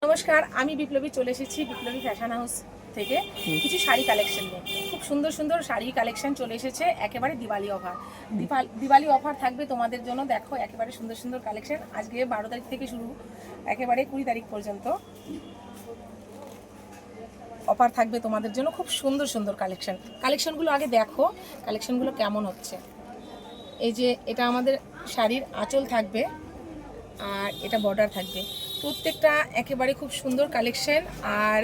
নমস্কার, আমি বিপ্লবী চলে এসেছি বিপ্লবী ফ্যাশন হাউস থেকে কিছু শাড়ি কালেকশন নিয়ে। খুব সুন্দর সুন্দর শাড়ি কালেকশন চলে এসেছে, একেবারে দিওয়ালি অফার। দিওয়ালি অফার থাকবে তোমাদের জন্য। দেখো একেবারে সুন্দর সুন্দর কালেকশন। আজকে 12 তারিখ থেকে শুরু, একেবারে 20 তারিখ পর্যন্ত অফার থাকবে তোমাদের জন্য। খুব সুন্দর সুন্দর কালেকশনগুলো আগে দেখো কালেকশনগুলো কেমন হচ্ছে। এই যে এটা আমাদের শাড়ির আঁচল থাকবে আর এটা বর্ডার থাকবে। প্রত্যেকটা একেবারে খুব সুন্দর কালেকশন, আর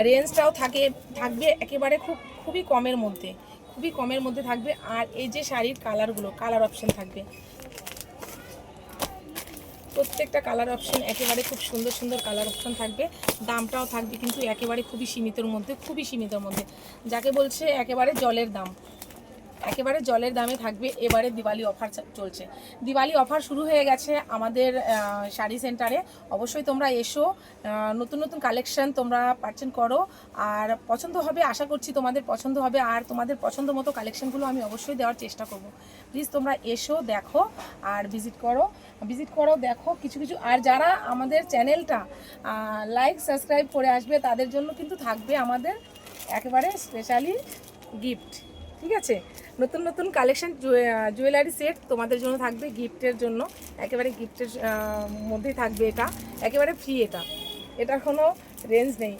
রেঞ্জটাও থাকবে একেবারে খুবই কমের মধ্যে থাকবে। আর এই যে শাড়ির কালার অপশন থাকবে, প্রত্যেকটা কালার অপশন একেবারে খুব সুন্দর সুন্দর কালার অপশন থাকবে। দামটাও থাকবে কিন্তু একেবারে খুবই সীমিতর মধ্যে, যাকে বলছে একেবারে জলের দামে থাকবে। এবারে দিওয়ালি অফার চলছে, দিওয়ালি অফার শুরু হয়ে গেছে আমাদের শাড়ি সেন্টারে। অবশ্যই তোমরা এসো, নতুন নতুন কালেকশন তোমরা পারচেজ করো, আর পছন্দ হবে, আশা করছি তোমাদের পছন্দ হবে। আর তোমাদের পছন্দ মতো কালেকশনগুলো আমি অবশ্যই দেওয়ার চেষ্টা করব। প্লিজ তোমরা এসো, দেখো আর ভিজিট করো দেখো কিছু। আর যারা আমাদের চ্যানেলটা লাইক সাবস্ক্রাইব করে আসবে তাদের জন্য কিন্তু থাকবে আমাদের একেবারে স্পেশালি গিফট। ঠিক আছে, নতুন নতুন কালেকশন জুয়েলারি সেট তোমাদের জন্য থাকবে গিফটের জন্য। একেবারে গিফটের মধ্যেই থাকবে, এটা একেবারে ফ্রি। এটার কোনো রেঞ্জ নেই।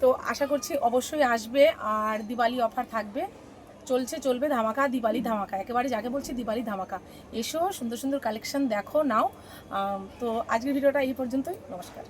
তো আশা করছি অবশ্যই আসবে। আর দিওয়ালি অফার থাকবে, চলবে ধামাকা, দিওয়ালি ধামাকা, একেবারে যাকে বলছি দিওয়ালি ধামাকা। এসো, সুন্দর সুন্দর কালেকশন দেখো, নাও। তো আজকের ভিডিওটা এই পর্যন্তই। নমস্কার।